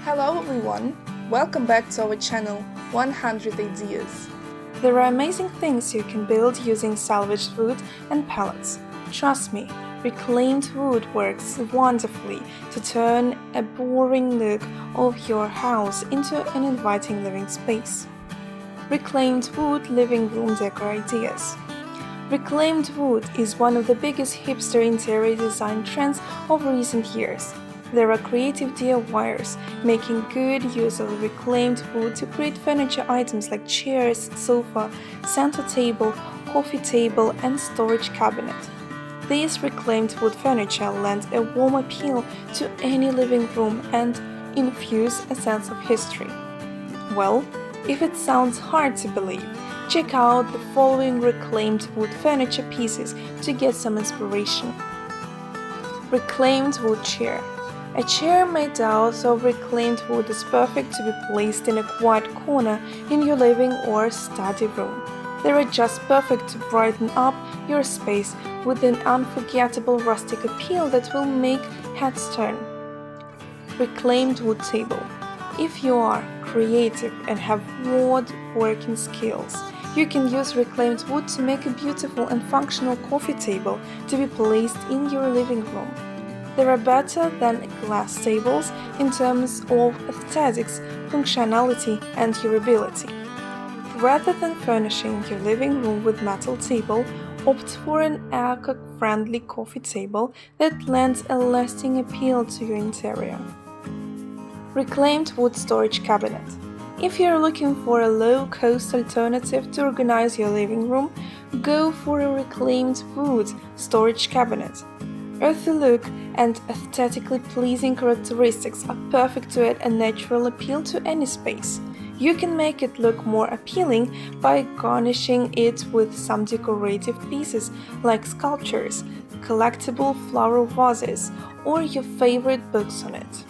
Hello everyone, welcome back to our channel 100 Ideas. There are amazing things you can build using salvaged wood and pallets. Trust me, reclaimed wood works wonderfully to turn a boring look of your house into an inviting living space. Reclaimed wood living room decor ideas. Reclaimed wood is one of the biggest hipster interior design trends of recent years. There are creative DIYers making good use of reclaimed wood to create furniture items like chairs, sofa, center table, coffee table, and storage cabinet. These reclaimed wood furniture lend a warm appeal to any living room and infuse a sense of history. Well, if it sounds hard to believe, check out the following reclaimed wood furniture pieces to get some inspiration. Reclaimed wood chair. A chair made out of reclaimed wood is perfect to be placed in a quiet corner in your living or study room. They are just perfect to brighten up your space with an unforgettable rustic appeal that will make heads turn. Reclaimed wood table. If you are creative and have woodworking skills, you can use reclaimed wood to make a beautiful and functional coffee table to be placed in your living room. They are better than glass tables in terms of aesthetics, functionality, and durability. Rather than furnishing your living room with metal table, opt for an eco-friendly coffee table that lends a lasting appeal to your interior. Reclaimed wood storage cabinet. If you're looking for a low-cost alternative to organize your living room, go for a reclaimed wood storage cabinet. Earthy look and aesthetically pleasing characteristics are perfect to add a natural appeal to any space. You can make it look more appealing by garnishing it with some decorative pieces like sculptures, collectible flower vases, or your favorite books on it.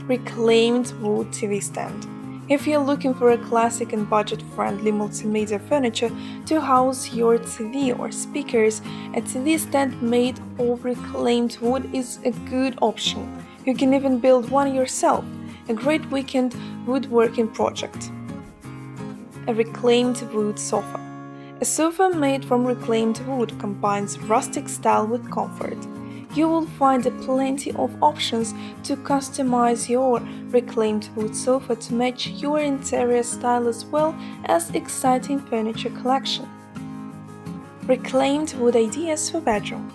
Reclaimed wood TV stand. If you're looking for a classic and budget-friendly multimedia furniture to house your TV or speakers, a TV stand made of reclaimed wood is a good option. You can even build one yourself, a great weekend woodworking project. A reclaimed wood sofa. A sofa made from reclaimed wood combines rustic style with comfort. You will find plenty of options to customize your reclaimed wood sofa to match your interior style as well as exciting furniture collection. Reclaimed wood ideas for bedroom.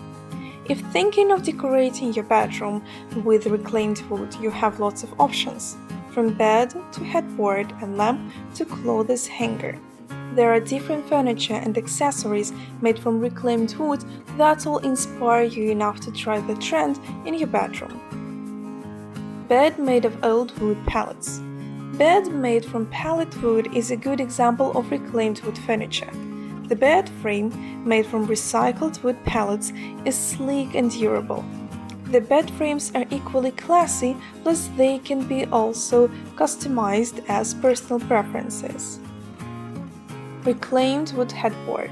If thinking of decorating your bedroom with reclaimed wood, you have lots of options, from bed to headboard and lamp to clothes hanger. There are different furniture and accessories made from reclaimed wood that will inspire you enough to try the trend in your bedroom. Bed made of old wood pallets. Bed made from pallet wood is a good example of reclaimed wood furniture. The bed frame, made from recycled wood pallets, is sleek and durable. The bed frames are equally classy, plus they can be also customized as personal preferences. Reclaimed wood headboard.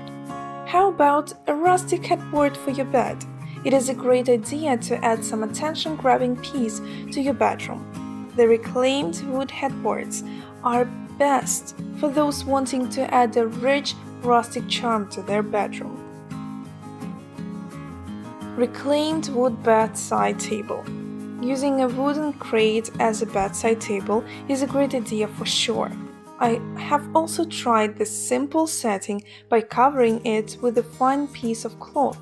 How about a rustic headboard for your bed? It is a great idea to add some attention-grabbing piece to your bedroom. The reclaimed wood headboards are best for those wanting to add a rich, rustic charm to their bedroom. Reclaimed wood bedside table. Using a wooden crate as a bedside table is a great idea for sure. I have also tried this simple setting by covering it with a fine piece of cloth,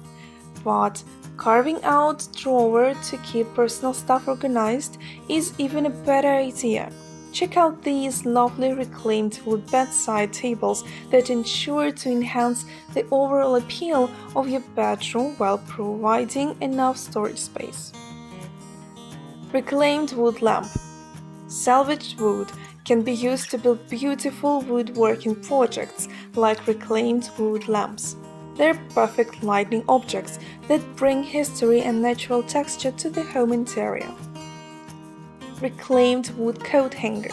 but carving out a drawer to keep personal stuff organized is even a better idea. Check out these lovely reclaimed wood bedside tables that ensure to enhance the overall appeal of your bedroom while providing enough storage space. Reclaimed wood lamp. Salvaged wood can be used to build beautiful woodworking projects like reclaimed wood lamps. They're perfect lighting objects that bring history and natural texture to the home interior. Reclaimed wood coat hanger.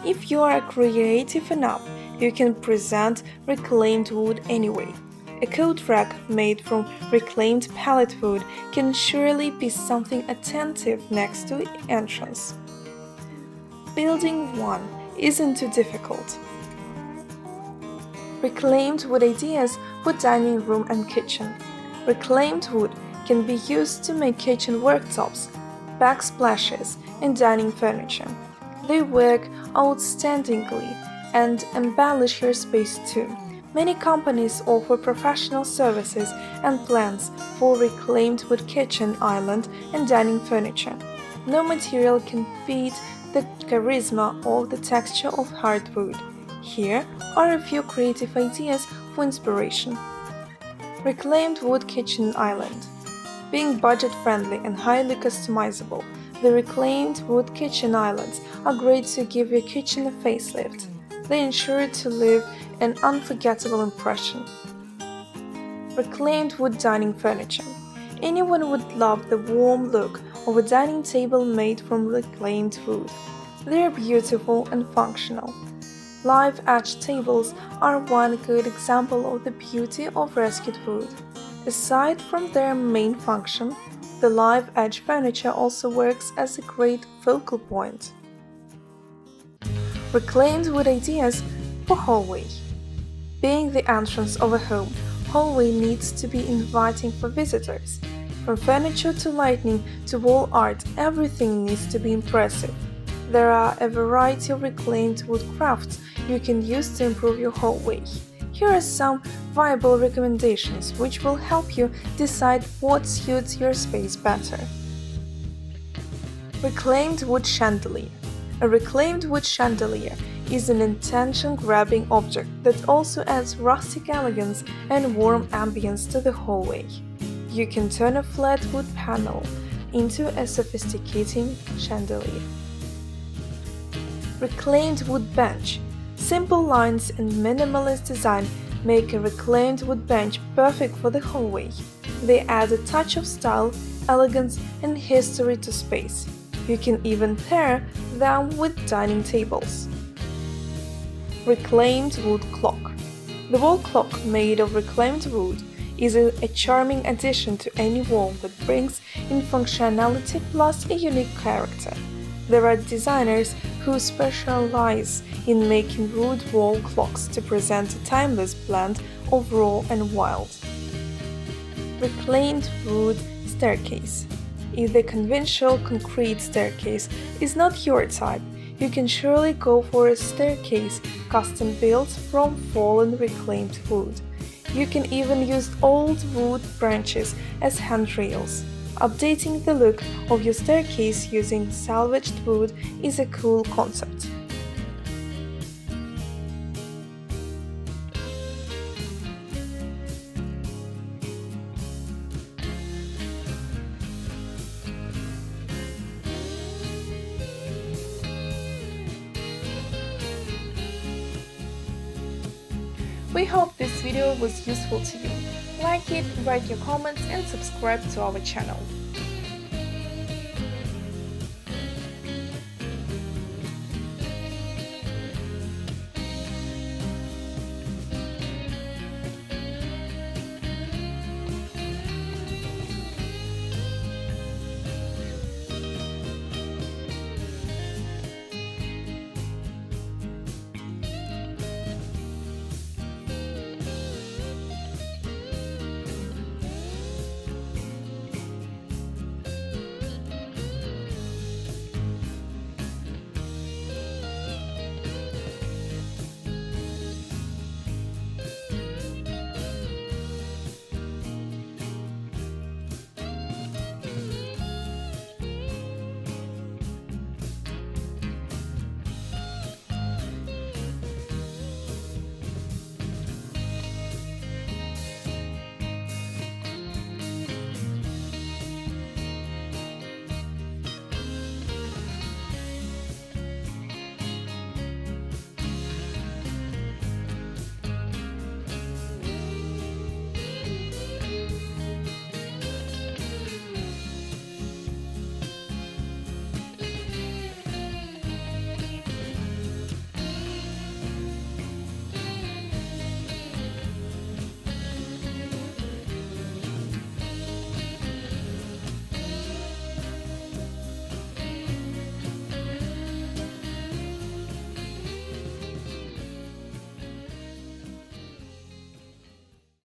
If you are creative enough, you can present reclaimed wood anyway. A coat rack made from reclaimed pallet wood can surely be something attentive next to the entrance. Building one isn't too difficult. Reclaimed wood ideas for dining room and kitchen. Reclaimed wood can be used to make kitchen worktops, backsplashes, and dining furniture. They work outstandingly and embellish your space too. Many companies offer professional services and plans for reclaimed wood kitchen island and dining furniture. No material can beat the charisma of the texture of hardwood. Here are a few creative ideas for inspiration. Reclaimed wood kitchen island. Being budget-friendly and highly customizable, the reclaimed wood kitchen islands are great to give your kitchen a facelift. They ensure to leave an unforgettable impression. Reclaimed wood dining furniture. Anyone would love the warm look of a dining table made from reclaimed wood. They are beautiful and functional. Live edge tables are one good example of the beauty of rescued wood. Aside from their main function, the live edge furniture also works as a great focal point. Reclaimed wood ideas for hallway. Being the entrance of a home, hallway needs to be inviting for visitors. From furniture to lighting to wall art, everything needs to be impressive. There are a variety of reclaimed wood crafts you can use to improve your hallway. Here are some viable recommendations which will help you decide what suits your space better. Reclaimed wood chandelier. A reclaimed wood chandelier is an attention-grabbing object that also adds rustic elegance and warm ambience to the hallway. You can turn a flat wood panel into a sophisticated chandelier. Reclaimed wood bench. Simple lines and minimalist design make a reclaimed wood bench perfect for the hallway. They add a touch of style, elegance, and history to space. You can even pair them with dining tables. Reclaimed wood clock. The wall clock made of reclaimed wood is a charming addition to any wall that brings in functionality plus a unique character. There are designers who specialize in making wood wall clocks to present a timeless blend of raw and wild. Reclaimed wood staircase. If the conventional concrete staircase is not your type, you can surely go for a staircase custom built from fallen reclaimed wood. You can even use old wood branches as handrails. Updating the look of your staircase using salvaged wood is a cool concept. We hope this video was useful to you. Like it, write your comments and subscribe to our channel.